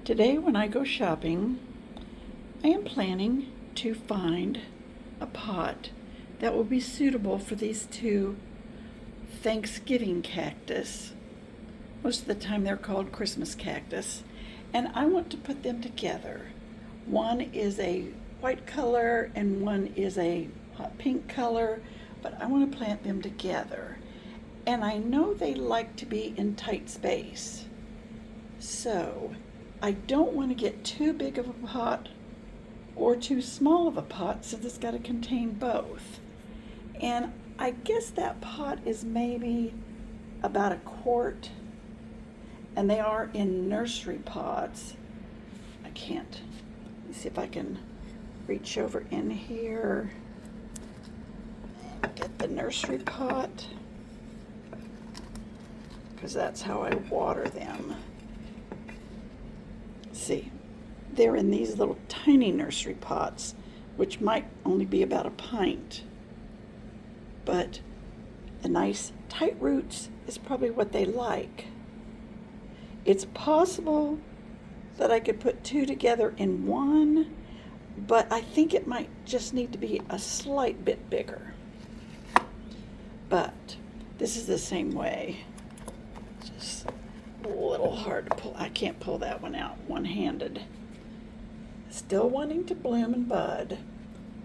Today when I go shopping, I am planning to find a pot that will be suitable for these two Thanksgiving cactus. Most of the time they're called Christmas cactus, and I want to put them together. One is a white color and one is a hot pink color, but I want to plant them together. And I know they like to be in tight space. So I don't want to get too big of a pot or too small of a pot, so it's got to contain both. And I guess that pot is maybe about a quart, and they are in nursery pots. I can't. Let me see if I can reach over in here and get the nursery pot, because that's how I water them. See, they're in these little tiny nursery pots, which might only be about a pint. But the nice tight roots is probably what they like. It's possible that I could put two together in one, but I think it might just need to be a slight bit bigger. But this is the same way. Just a little hard to pull. I can't pull that one out one-handed. Still wanting to bloom and bud,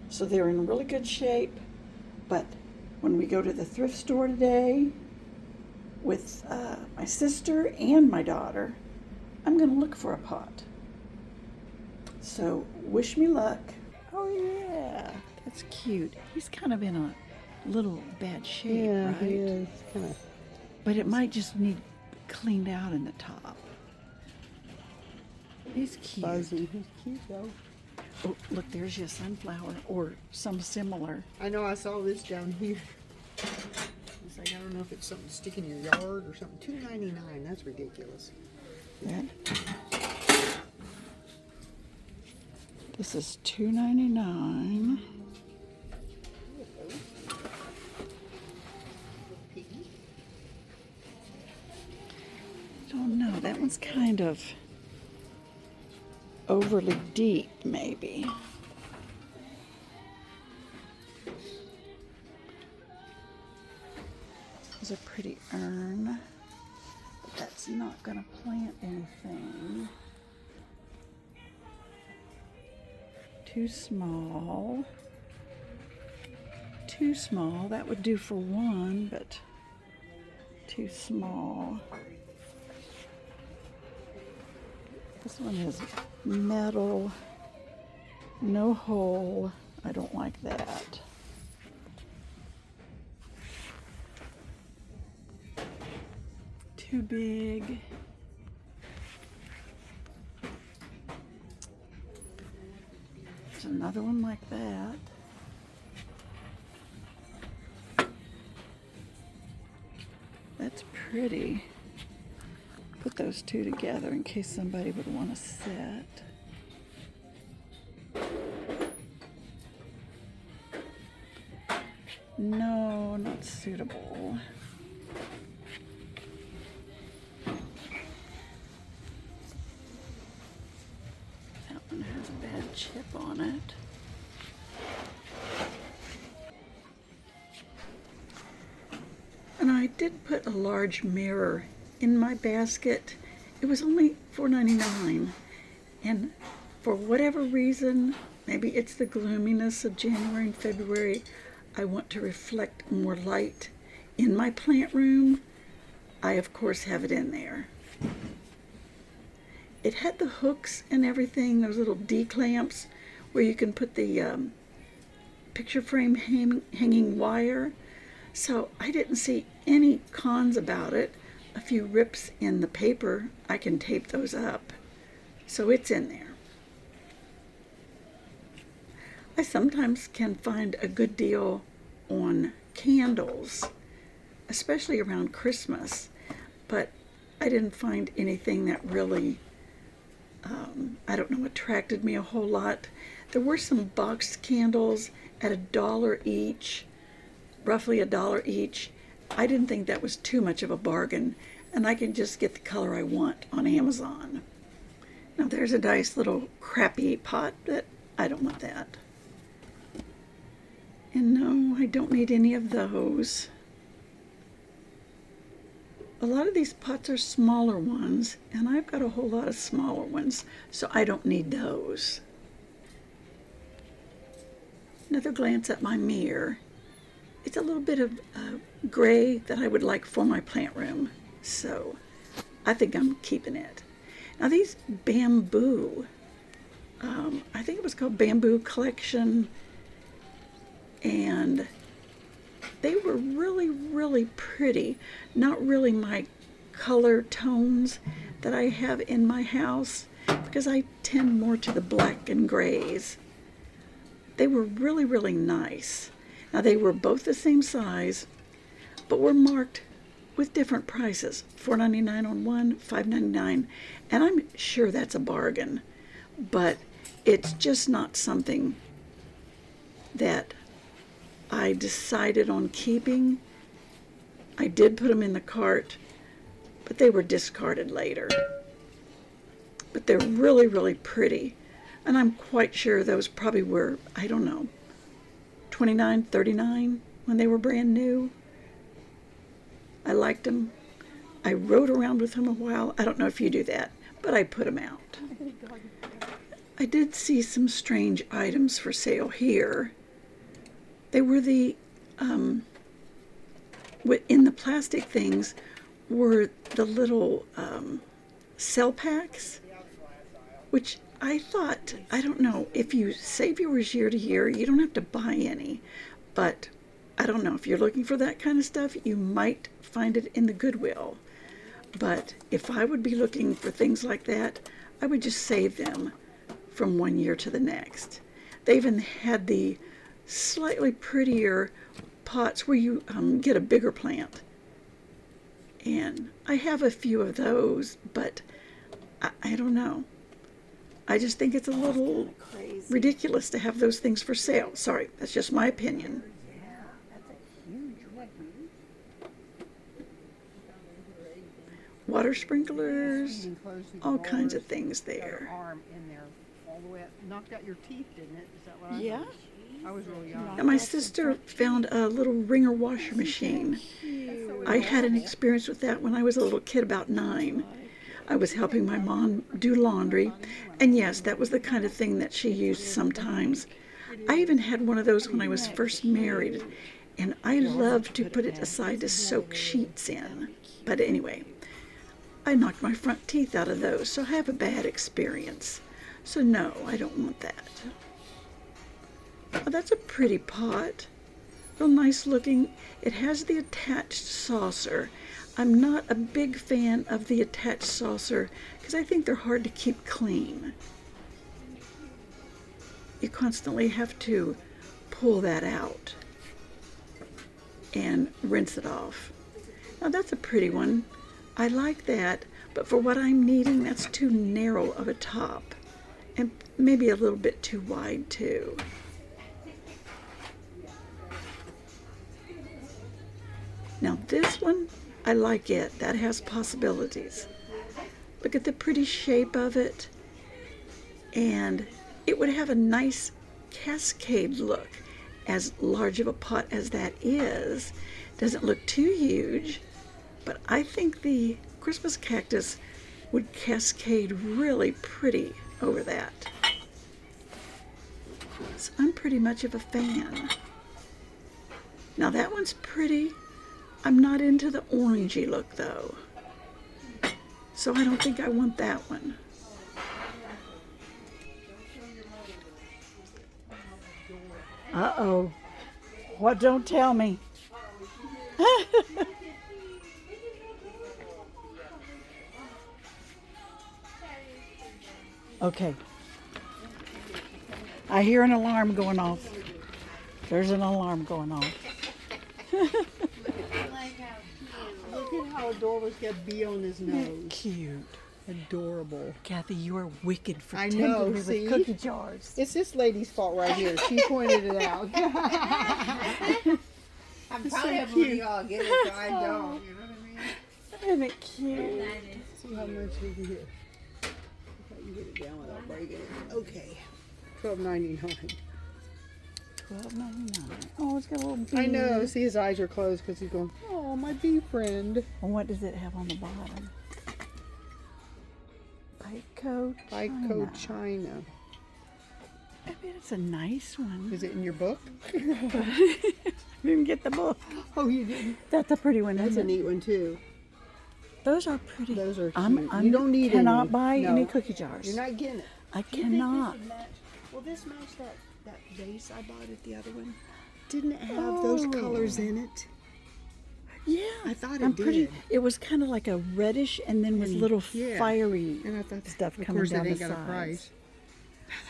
so they're in really good shape. But when we go to the thrift store today with my sister and my daughter, I'm going to look for a pot. So wish me luck. Oh yeah, that's cute. He's kind of in a little bad shape, right? He is. But it might just need cleaned out in the top. He's cute. Fuzzy. He's cute though. Oh, look, there's your sunflower or some similar. I know, I saw this down here. It's like, I don't know if it's something to stick in your yard or something. $2.99. That's ridiculous. That. This is $2.99. I don't know. That one's kind of overly deep, maybe. There's a pretty urn, but that's not going to plant anything. Too small. Too small. That would do for one, but too small. This one is metal, no hole. I don't like that. Too big. There's another one like that. That's pretty. Put those two together in case somebody would want to set. No, not suitable. That one has a bad chip on it. And I did put a large mirror in my basket. It was only $4.99, and for whatever reason, maybe it's the gloominess of January and February, I want to reflect more light in my plant room. I of course have it in there. It had the hooks and everything, those little D-clamps where you can put the picture frame hanging wire, so I didn't see any cons about it. A few rips in the paper, I can tape those up. So it's in there. I sometimes can find a good deal on candles, especially around Christmas, but I didn't find anything that really, I don't know, attracted me a whole lot. There were some boxed candles at $1 each, roughly $1 each. I didn't think that was too much of a bargain, and I can just get the color I want on Amazon. Now There's a nice little crappy pot, but I don't want that. And no, I don't need any of those. A lot of these pots are smaller ones, and I've got a whole lot of smaller ones, so I don't need those. Another glance at my mirror. It's a little bit of gray that I would like for my plant room, so I think I'm keeping it. Now these bamboo, I think it was called Bamboo Collection, and they were really, really pretty. Not really my color tones that I have in my house, because I tend more to the black and grays. They were really, really nice. Now they were both the same size, but were marked with different prices. $4.99 on one, $5.99, and I'm sure that's a bargain, but it's just not something that I decided on keeping. I did put them in the cart, but they were discarded later. But they're really, really pretty, and I'm quite sure those probably were, I don't know, $29, $39 when they were brand new. I liked them. I rode around with them a while. I don't know if you do that, but I put them out. I did see some strange items for sale here. They were the, in the plastic things were the little cell packs, which I thought, I don't know, if you save yours year to year, you don't have to buy any, but I don't know, if you're looking for that kind of stuff, you might find it in the Goodwill. But if I would be looking for things like that, I would just save them from one year to the next. They even had the slightly prettier pots where you get a bigger plant. And I have a few of those, but I don't know. I just think it's a little ridiculous to have those things for sale. Sorry, that's just my opinion. Water sprinklers, all kinds of things there. Arm in there all the way up. Knocked out your teeth, didn't it? Is that what I Yeah. heard? I was really young. And my sister found a little wringer washer machine. I had an experience with that when I was a little kid, about 9. I was helping my mom do laundry, and yes, that was the kind of thing that she used sometimes. I even had one of those when I was first married, and I loved to put it aside to soak sheets in. But anyway, I knocked my front teeth out of those, so I have a bad experience. So no, I don't want that. Oh, that's a pretty pot. Real nice looking. It has the attached saucer. I'm not a big fan of the attached saucer because I think they're hard to keep clean. You constantly have to pull that out and rinse it off. Now that's a pretty one. I like that, but for what I'm needing, that's too narrow of a top and maybe a little bit too wide too. Now this one, I like it. That has possibilities. Look at the pretty shape of it. And it would have a nice cascade look. As large of a pot as that is, doesn't look too huge, but I think the Christmas cactus would cascade really pretty over that. So I'm pretty much of a fan. Now that one's pretty. I'm not into the orangey look though, so I don't think I want that one. Uh-oh. What? Don't tell me. Okay. I hear an alarm going off. There's an alarm going off. Look at how adorable. He's got B on his nose. Cute. Adorable. Kathy, you are wicked for I tempting know, me see? with cookie jars. It's this lady's fault right here. She pointed it out. I'm probably have one of y'all get it, so I don't. You know what I mean? Isn't it cute? See how much we can get. Get it down without breaking it. Okay. $12.99. $12.99. Oh, it's got a little bee. I know. See, his eyes are closed because he's going, oh, my bee friend. And what does it have on the bottom? Geico Geico China. I bet it's a nice one. Is it in your book? Didn't get the book. Oh, you didn't? That's a pretty one, That's a isn't it? neat one, too. Those are pretty. Those are cute. I'm You don't need cannot any. buy No. any cookie jars. You're not getting it. I Do you think this cannot. would match? Will this match that vase I bought at the other one? Didn't it have those colors in it? Yeah, I thought I'm it did. pretty. It was kind of like a reddish, and then with little yeah. fiery And I thought stuff of coming course down they the got a sides. price.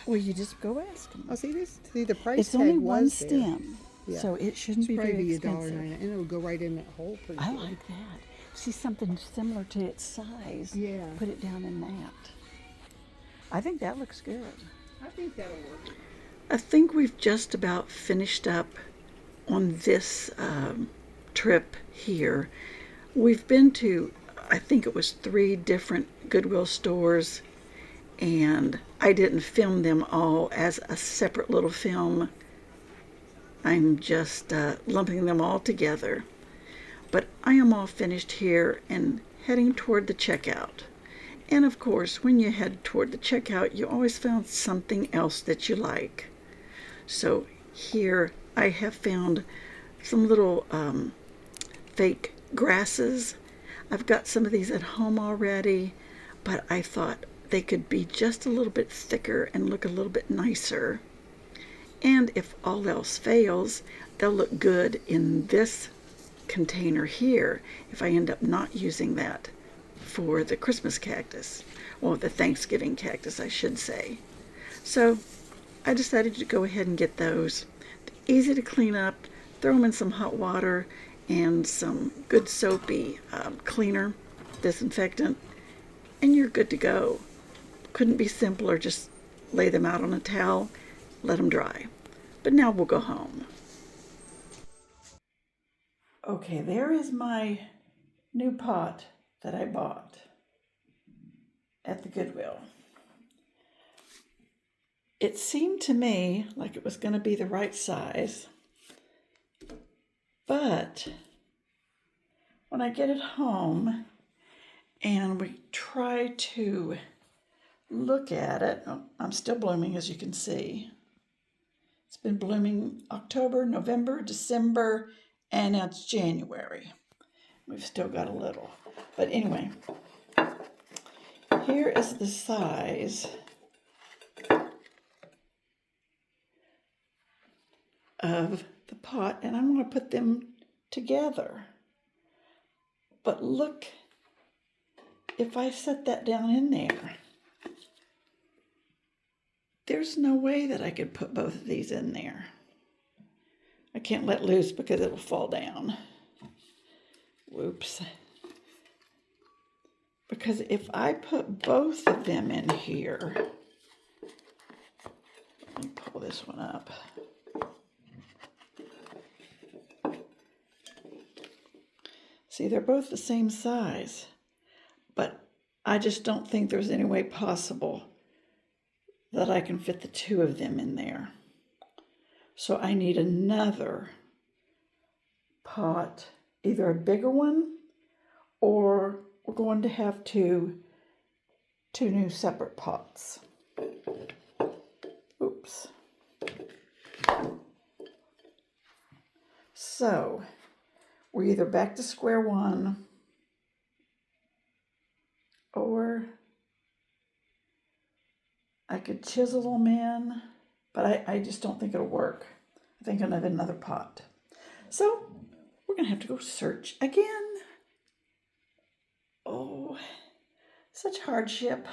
Well, you just go ask them. Oh, see this? See the price It's tag only was one there. stem, Yeah. so it shouldn't be Probably very be expensive. $1.99, and it'll go right in that hole pretty I good. like that. See something similar to its size. Yeah. Put it down in that. I think that looks good. I think that'll work. I think we've just about finished up on this trip here. We've been to, I think it was 3 different Goodwill stores, and I didn't film them all as a separate little film. I'm just lumping them all together. But I am all finished here and heading toward the checkout. And of course, when you head toward the checkout, you always found something else that you like. So here I have found some little fake grasses. I've got some of these at home already, but I thought they could be just a little bit thicker and look a little bit nicer. And if all else fails, they'll look good in this container here if I end up not using that for the Christmas cactus, or the Thanksgiving cactus, I should say. So I decided to go ahead and get those. Easy to clean up, throw them in some hot water and some good soapy cleaner, disinfectant, and you're good to go. Couldn't be simpler. Just lay them out on a towel, let them dry. But now we'll go home. Okay, there is my new pot that I bought at the Goodwill. It seemed to me like it was going to be the right size, but when I get it home and we try to look at it, I'm still blooming, as you can see. It's been blooming October, November, December, and now it's January. We've still got a little. But anyway, here is the size of the pot, and I'm going to put them together. But look, if I set that down in there, there's no way that I could put both of these in there. I can't let loose because it'll fall down. Whoops. Because if I put both of them in here, let me pull this one up. See, they're both the same size, but I just don't think there's any way possible that I can fit the 2 of them in there. So I need another pot, either a bigger one, or we're going to have two new separate pots. Oops. So we're either back to square one, or I could chisel them in, but I just don't think it'll work. I think I'll have another pot. So we're going to have to go search again. Oh, such hardship.